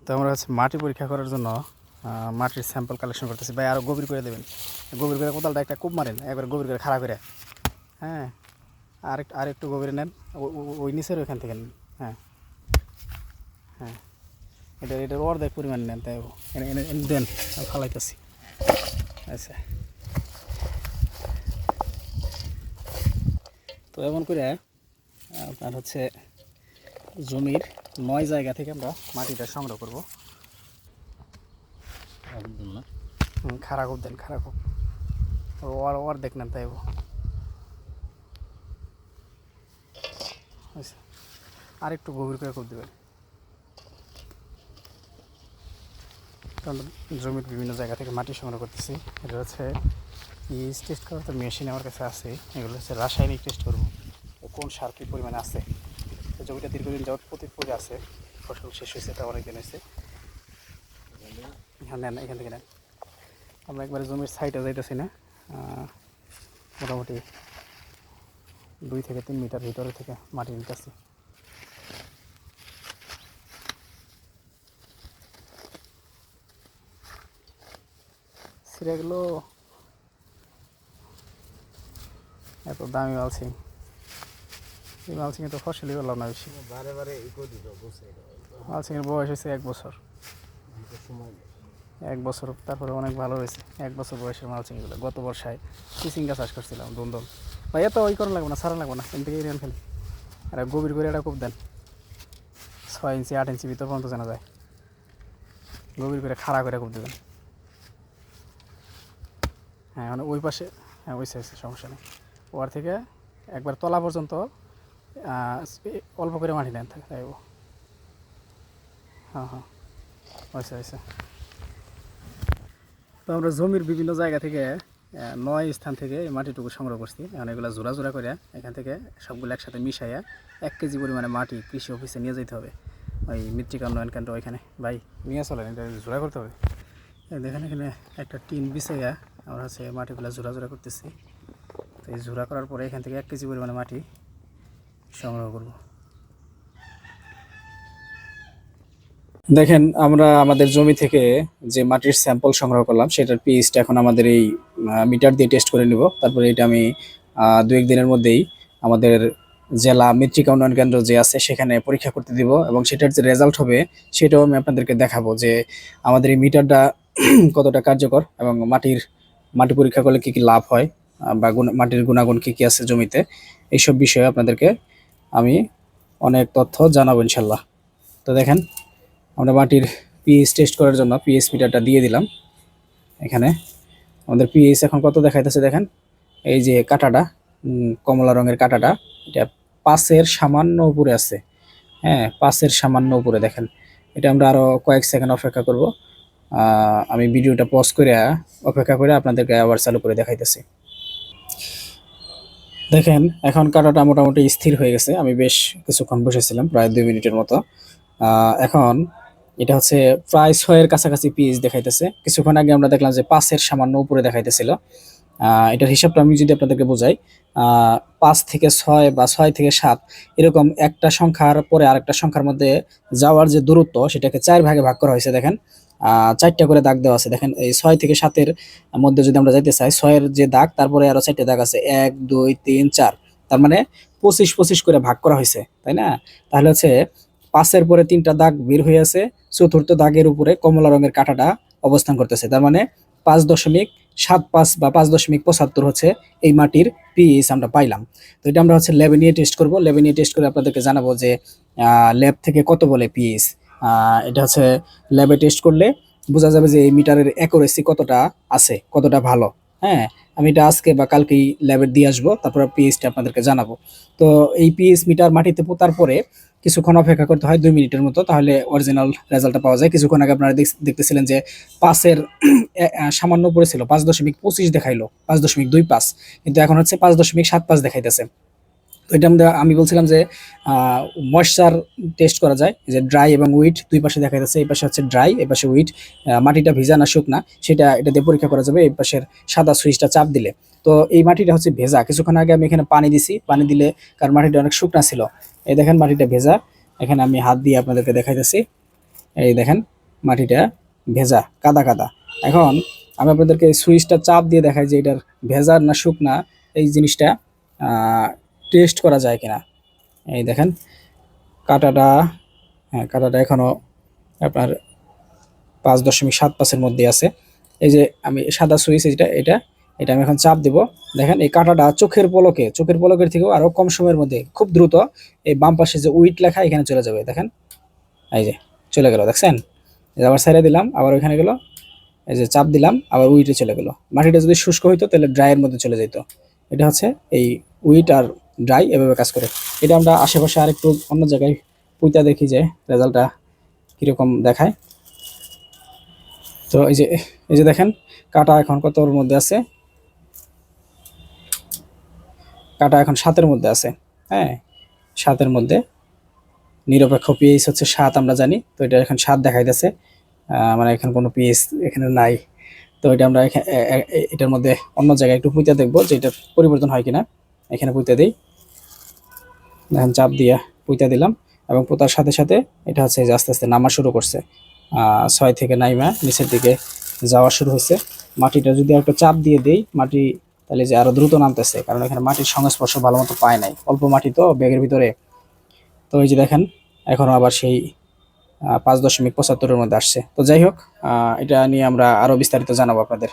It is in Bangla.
তো আমরা হচ্ছে মাটি পরীক্ষা করার জন্য মাটির স্যাম্পল কালেকশন করতেছি। ভাই আরও গভীর করে দেবেন, গভীর করে কোদালটা একটা কূপ মারেন, একবার গভীর করে খাড়া করে। হ্যাঁ, আরেকটু গভীরে নেন, ওই নিচের ওইখান থেকে নেন। হ্যাঁ হ্যাঁ, এটার অর্ধেক পরিমাণ নেন, তাই এনে এনে এনে দেন, ফালাইতেছি। আচ্ছা, তো এমন করে আপনার হচ্ছে জমির 9 জায়গা থেকে আমরা মাটিটা সংগ্রহ করবো। খারাপ দেন, খারাপ অর্ধেক নেন, তাই আর একটু গভীর করে কূপ দেবেন। কারণ জমির বিভিন্ন জায়গা থেকে মাটি সংগ্রহ করতেছি। এটা হচ্ছে পিএইচ টেস্ট করার তো মেশিন আমার কাছে আছে। এগুলো হচ্ছে রাসায়নিক টেস্ট করবো, কোন সার কী পরিমাণে আছে। জমিটা দীর্ঘদিন যাবত পড়ে আছে, ফসল শেষ হয়েছে, এটা অনেকদিন হয়েছে। হ্যাঁ নেন, এখান থেকে নেন। আমরা একবারে জমির সাইডে যাইতেছি না, মোটামুটি 2 থেকে 3 মিটার ভিতরে থেকে মাটি নিতেছি। সিরাগুলো এত দামি মালছিং, এই মালছিংয়ে তো ফসলই পেলাম না বেশি। মালছিংয়ের বয়স হয়েছে 1 বছর, 1 বছর, তারপরে অনেক ভালো হয়েছে। 1 বছর বয়সের মালছিংগুলো। গত বর্ষায় চিচিঙ্গা চাষ করছিলাম, দুন্দল। ভাই এত ওই করা লাগবে না, সারা লাগবে না, এখান থেকে এরিয়ান ফেলি। আর গভীর করে একটা কূপ দেন, 6 ইঞ্চি 8 ইঞ্চি ভিতর পর্যন্ত জানা যায়। গভীর করে খাড়া করে কূপ দেবেন। হ্যাঁ, মানে ওই পাশে, হ্যাঁ ওই সাইজে সমস্যা নেই। ওর থেকে একবার তলা পর্যন্ত অল্প করে মাটি নেন, তাইব। হ্যাঁ হ্যাঁ, হয়েছে হয়েছে। তো আমরা জমির বিভিন্ন জায়গা থেকে 9 স্থান থেকে এই মাটিটুকু সংগ্রহ করছি। এখন এগুলো জোড়া জোড়া করে এখান থেকে সবগুলো একসাথে মিশাইয়া 1 কেজি পরিমাণে মাটি কৃষি অফিসে নিয়ে যেতে হবে, ওই মৃত্তিকা উন্নয়ন কেন্দ্র ওইখানে। ভাই নিয়ে চলেন, এটা জোড়া করতে হবে। দেখেন এখানে একটা টিন বিছাইয়া আমরা হচ্ছে মাটিগুলো জোড়া জোড়া করতেছি। তো এই জোড়া করার পরে এখান থেকে 1 কেজি পরিমাণে মাটি সংগ্রহ করব। দেখেন আমরা আমাদের জমি থেকে যে মাটির স্যাম্পল সংগ্রহ করলাম সেটার পিএইচটা এখন আমাদের এই মিটার দিয়ে টেস্ট করে নিব। তারপরে এটা আমি 2-1 দিনের মধ্যেই আমাদের জেলা মৃত্তিকা উন্নয়ন কেন্দ্র যে আছে সেখানে পরীক্ষা করতে দিব, এবং সেটার যে রেজাল্ট হবে সেটাও আমি আপনাদেরকে দেখাবো যে আমাদের এই মিটারটা কতটা কার্যকর, এবং মাটি পরীক্ষা করলে কি কি লাভ হয়, বা মাটির গুণাগুণ কি কি আছে জমিতে, এইসব বিষয়ে আপনাদেরকে আমি অনেক তথ্য জানাবো ইনশাল্লাহ। তো দেখেন আমরা মাটির পিএইচ টেস্ট করার জন্য পিএইচ মিটারটা দিয়ে দিলাম। এখানে আমাদের পিএইচ এখন কত দেখাইতেছে দেখেন, এই যে কাঁটাটা, কমলা রঙের কাঁটাটা, এটা 5-এর সামান্য উপরে আছে। হ্যাঁ, 5-এর সামান্য উপরে। দেখেন এটা আমরা আরও কয়েক সেকেন্ড অপেক্ষা করব। আমি ভিডিওটা পজ করে অপেক্ষা করে আপনাদেরকে আবার চালু করে দেখাইতেছি। দেখেন এখন কাঁটাটা মোটামুটি স্থির হয়ে গেছে। আমি বেশ কিছুক্ষণ বসেছিলাম, প্রায় 2 মিনিটের মতো। এখন এটা হচ্ছে প্রায় 6-এর কাছাকাছি পিএইচ দেখাইতেছে। কিছুক্ষণ আগে আমরা দেখলাম যে 5-এর সামান্য উপরে দেখাইতেছিল। এটার হিসাবটা আমি যদি আপনাদেরকে বোঝাই, 5 থেকে 6 বা 6 থেকে 7 এরকম একটা সংখ্যার পরে আরেকটা সংখ্যার মধ্যে যাওয়ার যে দূরত্ব সেটাকে 4 ভাগে ভাগ করা হয়েছে। দেখেন 4টা করে দাগ দেওয়া আছে। দেখেন এই 6 থেকে 7-এর মধ্যে যদি আমরা যাইতে চাই, 6-এর যে দাগ তারপরে আরো 4টে দাগ আছে, 1 2 3 4, তার মানে 25-25 করে ভাগ করা হয়েছে, তাই না? তাহলে হচ্ছে 5-এর পরে 3টা দাগ বের হয়ে আছে, চতুর্থ দাগের উপরে কমলা রঙের কাঁটাটা অবস্থান করতেছে। তার মানে 5.75 বা 5.75 হচ্ছে এই মাটির পিএইচ আমরা পাইলাম। তো এটা আমরা হচ্ছে ল্যাবে নিয়ে টেস্ট করব। ল্যাবে নিয়ে টেস্ট করে আপনাদেরকে জানাবো যে ল্যাব থেকে কত বলে পিএইচ। এটা হচ্ছে ল্যাবে টেস্ট করলে বোঝা যাবে যে এই মিটারের অ্যাকুরেসি কতটা আছে, কতটা ভালো। হ্যাঁ, আমি এটা আজকে বা কালকেই ল্যাবে দিয়ে আসবো, তারপর পিএইচটা আপনাদেরকে জানাবো। তো এই পিএইচ মিটার মাটিতে পোতার পরে কিছুক্ষণ অপেক্ষা করতে হয়, 2 মিনিটের মতো, তাহলে অরিজিনাল রেজাল্টটা পাওয়া যায়। কিছুক্ষণ আগে আপনারা দেখতেছিলেন যে 5-এর সামান্য উপরে ছিল, 5.25 দেখাইলো, 5.25, কিন্তু এখন হচ্ছে 5.75 দেখাইতেছে। তো এটা আমি বলছিলাম যে ময়েশ্চার টেস্ট করা যায়, যে ড্রাই এবং উইট দুই পাশে দেখা যাচ্ছে। এই পাশে হচ্ছে ড্রাই, এই পাশে উইট, মাটিটা ভিজা না শুকনা সেটা এটা দিয়ে পরীক্ষা করা যাবে এই পাশের সাদা সুইচটা চাপ দিলে। তো এই মাটিটা হচ্ছে ভেজা। কিছুক্ষণ আগে আমি এখানে পানি দিছি, পানি দিলে কারণ মাটিটা অনেক শুকনা ছিল। এই দেখেন মাটিটা ভেজা। এখানে আমি হাত দিয়ে আপনাদেরকে দেখাইতেছি, এই দেখেন মাটিটা ভেজা কাদা কাদা। এখন আমি আপনাদেরকে সুইচটা চাপ দিয়ে দেখাই যে এটার ভেজা না শুকনা এই জিনিসটা টেস্ট করা যায় কিনা। এই দেখেন কাটাটা, হ্যাঁ কাটাটা এখনও আপনার 5.75% মধ্যে আছে। এই যে আমি সাদা সুইচ এটা এটা এটা আমি এখন চাপ দিব। দেখেন এই কাঁটাটা চোখের পলকের থেকেও আরও কম সময়ের মধ্যে খুব দ্রুত এই বাম পাশে যে উইট লেখা এখানে চলে যাবে। দেখেন এই যে চলে গেল, দেখছেন? আবার ছেড়ে দিলাম, আবার ওইখানে গেল, এই যে চাপ দিলাম, আবার উইটে চলে গেল। মাটিটা যদি শুষ্ক হইতো তাহলে ড্রাইয়ের মধ্যে চলে যেত। এটা হচ্ছে এই উইট আর ড্রাই এভাবে কাজ করে। এটা আমরা আশেপাশে আরেকটু অন্য জায়গায় পুঁতা দেখি যে রেজাল্টটা কীরকম দেখায়। তো এই যে দেখেন কাটা এখন কতর মধ্যে আছে, কাটা এখন 7-এর মধ্যে আছে। হ্যাঁ 7-এর মধ্যে, নিরপেক্ষ পিএইচ হচ্ছে 7 আমরা জানি, তো এটা এখন 7 দেখাইতেছে। মানে এখন কোনো পিএইচ এখানে নাই। তো এটা আমরা এটার মধ্যে অন্য জায়গায় একটু পুঁতে দেখবো যে এটার পরিবর্তন হয় কিনা। এখানে পুঁতে দিই, দেখেন চাপ দিয়ে পুঁতে দিলাম, এবং পোতার সাথে সাথে এটা হচ্ছে যে আস্তে আস্তে নামা শুরু করছে। 6 থেকে নাইমা নিচের দিকে যাওয়া শুরু হয়েছে। মাটিটা যদি একটা চাপ দিয়ে দেই মাটি, তাহলে যে আরো দ্রুত নামতেছে, কারণ এখানে মাটির সংস্পর্শ ভালো মতো পায় নাই, অল্প মাটি তো ব্যাগের ভিতরে। তো এই যে দেখেন এখনো আবার সেই 5.75-এর মধ্যে আসছে। তো যাই হোক, এটা নিয়ে আমরা আরো বিস্তারিত জানাবো আপনাদের।